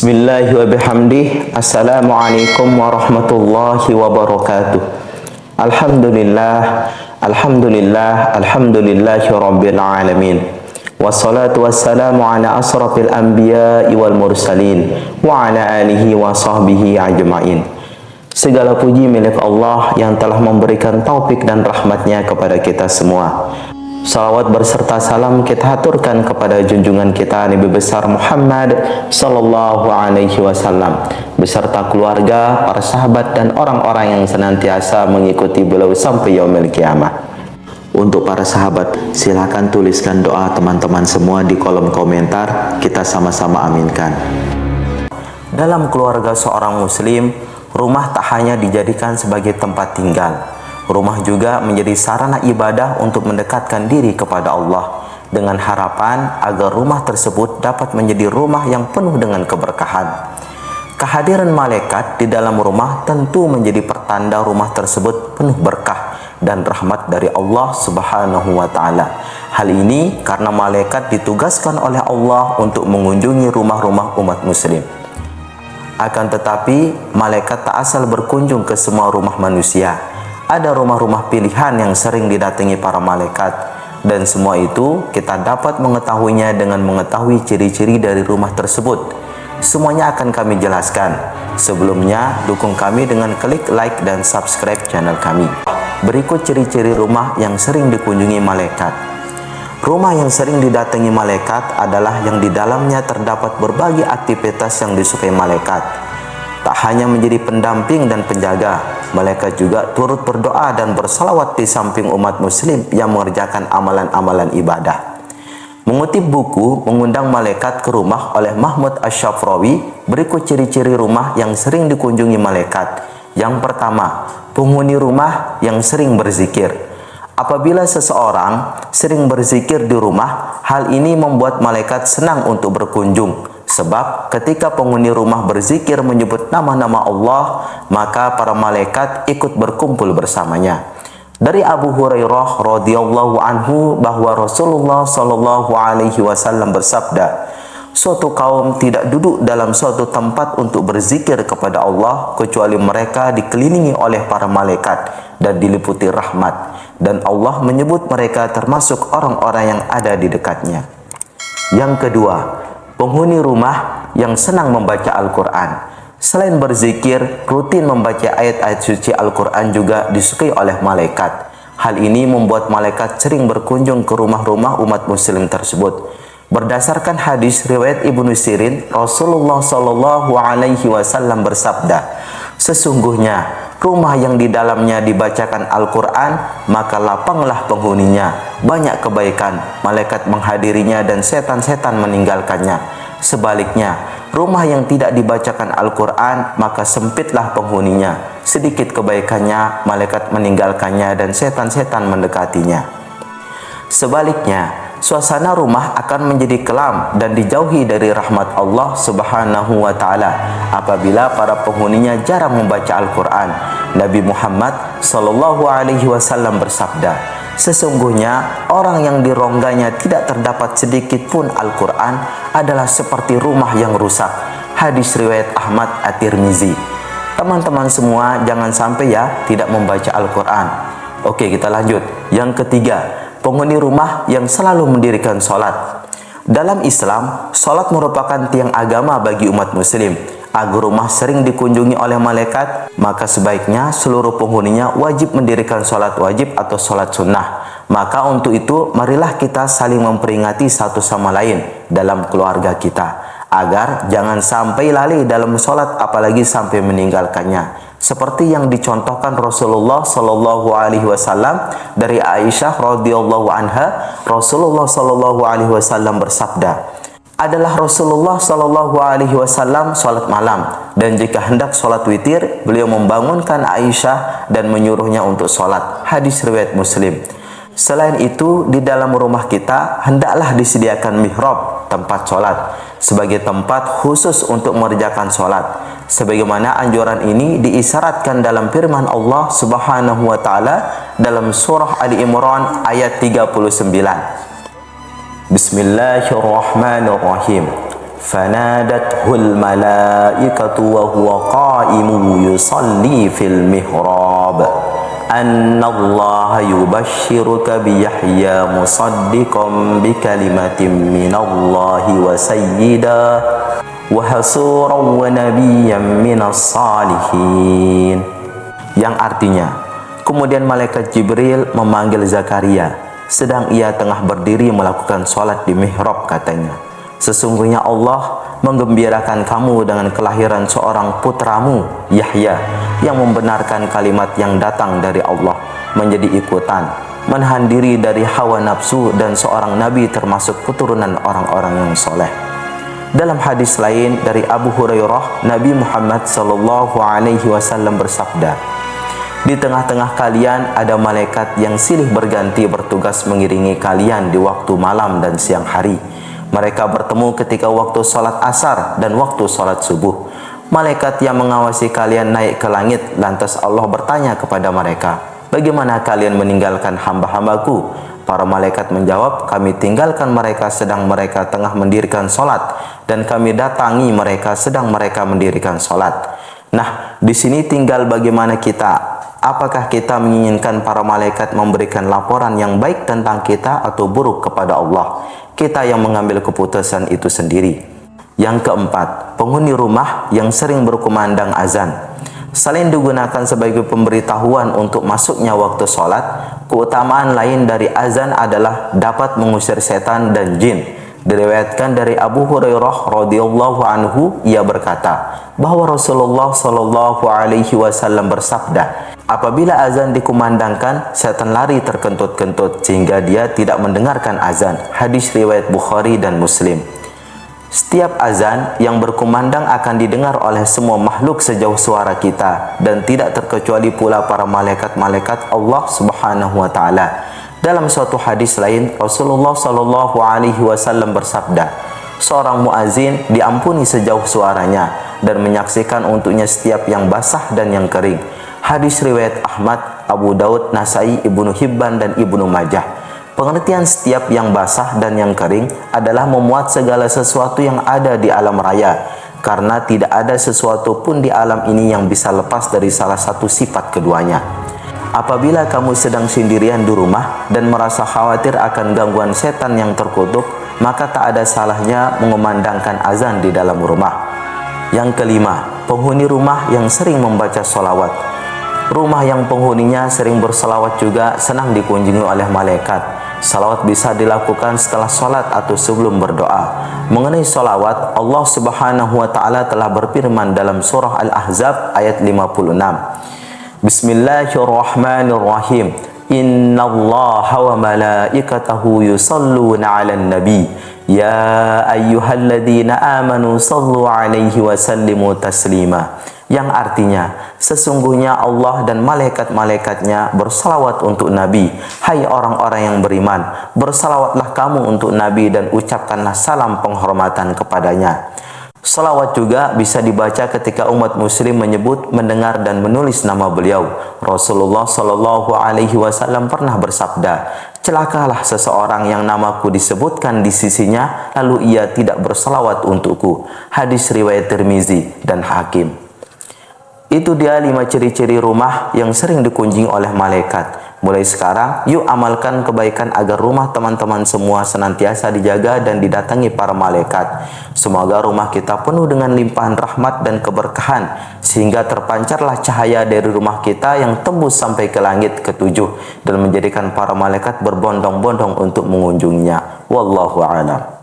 Bismillahi wa bihamdih. Assalamualaikum warahmatullahi wabarakatuh. Alhamdulillah, alhamdulillah, alhamdulillahi rabbil alamin. Wassalatu wassalamu ala asrafil anbiya'i wal mursalin wa ala alihi wa sahbihi ajma'in. Segala puji milik Allah yang telah memberikan taufik dan rahmatnya kepada kita semua. Salawat berserta salam kita haturkan kepada junjungan kita Nabi besar Muhammad sallallahu alaihi wasallam beserta keluarga, para sahabat dan orang-orang yang senantiasa mengikuti beliau sampai yaumil kiamah. Untuk para sahabat, silakan tuliskan doa teman-teman semua di kolom komentar, kita sama-sama aminkan. Dalam keluarga seorang muslim, rumah tak hanya dijadikan sebagai tempat tinggal. Rumah juga menjadi sarana ibadah untuk mendekatkan diri kepada Allah dengan harapan agar rumah tersebut dapat menjadi rumah yang penuh dengan keberkahan. Kehadiran malaikat di dalam rumah tentu menjadi pertanda rumah tersebut penuh berkah dan rahmat dari Allah Subhanahu wa taala. Hal ini karena malaikat ditugaskan oleh Allah untuk mengunjungi rumah-rumah umat muslim. Akan tetapi, malaikat tak asal berkunjung ke semua rumah manusia. Ada rumah-rumah pilihan yang sering didatangi para malaikat, dan semua itu kita dapat mengetahuinya dengan mengetahui ciri-ciri dari rumah tersebut. Semuanya akan kami jelaskan. Sebelumnya, dukung kami dengan klik like dan subscribe channel kami. Berikut ciri-ciri rumah yang sering dikunjungi malaikat. Rumah yang sering didatangi malaikat adalah yang di dalamnya terdapat berbagai aktivitas yang disukai malaikat. Tak hanya menjadi pendamping dan penjaga, malaikat juga turut berdoa dan bersalawat di samping umat muslim yang mengerjakan amalan-amalan ibadah. Mengutip buku Mengundang Malaikat ke Rumah oleh Mahmud Asy-Syafrawi, berikut ciri-ciri rumah yang sering dikunjungi malaikat. Yang pertama, penghuni rumah yang sering berzikir. Apabila seseorang sering berzikir di rumah, hal ini membuat malaikat senang untuk berkunjung. Sebab ketika penghuni rumah berzikir menyebut nama-nama Allah, maka para malaikat ikut berkumpul bersamanya. Dari Abu Hurairah radhiyallahu anhu bahwa Rasulullah sallallahu alaihi wasallam bersabda, suatu kaum tidak duduk dalam suatu tempat untuk berzikir kepada Allah kecuali mereka dikelilingi oleh para malaikat dan diliputi rahmat, dan Allah menyebut mereka termasuk orang-orang yang ada di dekatnya. Yang kedua, penghuni rumah yang senang membaca Al-Quran. Selain berzikir, rutin membaca ayat-ayat suci Al-Quran juga disukai oleh malaikat. Hal ini membuat malaikat sering berkunjung ke rumah-rumah umat muslim tersebut. Berdasarkan hadis riwayat Ibnu Sirin, Rasulullah Shallallahu Alaihi Wasallam bersabda, sesungguhnya rumah yang di dalamnya dibacakan Al-Quran, maka lapanglah penghuninya, banyak kebaikan, malaikat menghadirinya dan setan-setan meninggalkannya. Sebaliknya, rumah yang tidak dibacakan Al-Quran, maka sempitlah penghuninya, sedikit kebaikannya, malaikat meninggalkannya dan setan-setan mendekatinya. Sebaliknya, suasana rumah akan menjadi kelam dan dijauhi dari rahmat Allah Subhanahu wa taala apabila para penghuninya jarang membaca Al-Quran. Nabi Muhammad sallallahu alaihi wasallam bersabda, sesungguhnya orang yang di rongganya tidak terdapat sedikit pun Al-Quran adalah seperti rumah yang rusak. Hadis riwayat Ahmad At-Tirmizi. Teman-teman semua, jangan sampai ya tidak membaca Al-Quran. Oke, kita lanjut. Yang ketiga, penghuni rumah yang selalu mendirikan sholat. Dalam Islam, sholat merupakan tiang agama bagi umat muslim. Agar rumah sering dikunjungi oleh malaikat, maka sebaiknya seluruh penghuninya wajib mendirikan sholat wajib atau sholat sunnah. Maka untuk itu, marilah kita saling memperingati satu sama lain dalam keluarga kita, agar jangan sampai lalai dalam sholat apalagi sampai meninggalkannya. Seperti yang dicontohkan Rasulullah Shallallahu Alaihi Wasallam dari Aisyah radhiyallahu anha, Rasulullah Shallallahu Alaihi Wasallam bersabda, adalah Rasulullah Shallallahu Alaihi Wasallam sholat malam, dan jika hendak sholat witir, beliau membangunkan Aisyah dan menyuruhnya untuk sholat. Hadis riwayat Muslim. Selain itu, di dalam rumah kita hendaklah disediakan mihrab, tempat sholat, sebagai tempat khusus untuk mengerjakan sholat. Sebagaimana anjuran ini diisyaratkan dalam firman Allah Subhanahu wa taala dalam surah Ali Imran ayat 39. Bismillahirrahmanirrahim. Fanadathul malaikatu wa huwa qa'imun yusalli fil mihrab anna Allah yubashshiruka bi Yahya musaddiqan bi kalimatin minallahi wa sayyida wa hasuran wa nabiyyan minas salihin. Yang artinya, kemudian malaikat Jibril memanggil Zakaria sedang ia tengah berdiri melakukan sholat di mihrab, katanya, sesungguhnya Allah menggembirakan kamu dengan kelahiran seorang putramu Yahya yang membenarkan kalimat yang datang dari Allah, menjadi ikutan, menahan diri dari hawa nafsu, dan seorang nabi termasuk keturunan orang-orang yang soleh. Dalam hadis lain dari Abu Hurairah, Nabi Muhammad SAW bersabda, di tengah-tengah kalian ada malaikat yang silih berganti bertugas mengiringi kalian di waktu malam dan siang hari. Mereka bertemu ketika waktu sholat asar dan waktu sholat subuh. Malaikat yang mengawasi kalian naik ke langit, lantas Allah bertanya kepada mereka, bagaimana kalian meninggalkan hamba-hambaku? Para malaikat menjawab, kami tinggalkan mereka sedang mereka tengah mendirikan sholat, dan kami datangi mereka sedang mereka mendirikan sholat. Nah, di sini tinggal bagaimana kita. Apakah kita menginginkan para malaikat memberikan laporan yang baik tentang kita atau buruk kepada Allah? Kita yang mengambil keputusan itu sendiri. Yang keempat, penghuni rumah yang sering berkumandang azan. Selain digunakan sebagai pemberitahuan untuk masuknya waktu sholat, keutamaan lain dari azan adalah dapat mengusir setan dan jin. Diriwayatkan dari Abu Hurairah radhiyallahu anhu, ia berkata bahwa Rasulullah Shallallahu alaihi wasallam bersabda, apabila azan dikumandangkan, setan lari terkentut-kentut sehingga dia tidak mendengarkan azan. Hadis riwayat Bukhari dan Muslim. Setiap azan yang berkumandang akan didengar oleh semua makhluk sejauh suara kita, dan tidak terkecuali pula para malaikat-malaikat Allah Subhanahu wa taala. Dalam suatu hadis lain, Rasulullah Shallallahu alaihi wasallam bersabda, seorang muazin diampuni sejauh suaranya dan menyaksikan untuknya setiap yang basah dan yang kering. Hadis riwayat Ahmad, Abu Daud, Nasai, Ibnu Hibban dan Ibnu Majah. Pengertian setiap yang basah dan yang kering adalah memuat segala sesuatu yang ada di alam raya, karena tidak ada sesuatu pun di alam ini yang bisa lepas dari salah satu sifat keduanya. Apabila kamu sedang sendirian di rumah dan merasa khawatir akan gangguan setan yang terkutuk, maka tak ada salahnya mengumandangkan azan di dalam rumah. Yang kelima, penghuni rumah yang sering membaca sholawat. Rumah yang penghuninya sering bersalawat juga senang dikunjungi oleh malaikat. Salawat bisa dilakukan setelah sholat atau sebelum berdoa. Mengenai salawat, Allah Subhanahu wa taala telah berfirman dalam surah Al-Ahzab ayat 56. Bismillahirrahmanirrahim. Innallaha wa malaikatahu yusalluna 'alan nabi. Ya ayyuhalladzina amanu sallu 'alaihi wa sallimu taslima. Yang artinya, sesungguhnya Allah dan malaikat-malaikatnya bersalawat untuk Nabi. Hai orang-orang yang beriman, bersalawatlah kamu untuk Nabi dan ucapkanlah salam penghormatan kepadanya. Salawat juga bisa dibaca ketika umat muslim menyebut, mendengar dan menulis nama beliau. Rasulullah Shallallahu alaihi wasallam pernah bersabda, celakalah seseorang yang namaku disebutkan di sisinya lalu ia tidak bersalawat untukku. Hadis riwayat Tirmizi dan Hakim. Itu dia 5 ciri-ciri rumah yang sering dikunjungi oleh malaikat. Mulai sekarang, yuk amalkan kebaikan agar rumah teman-teman semua senantiasa dijaga dan didatangi para malaikat. Semoga rumah kita penuh dengan limpahan rahmat dan keberkahan, sehingga terpancarlah cahaya dari rumah kita yang tembus sampai ke langit ke-7 dan menjadikan para malaikat berbondong-bondong untuk mengunjunginya. Wallahu a'lam.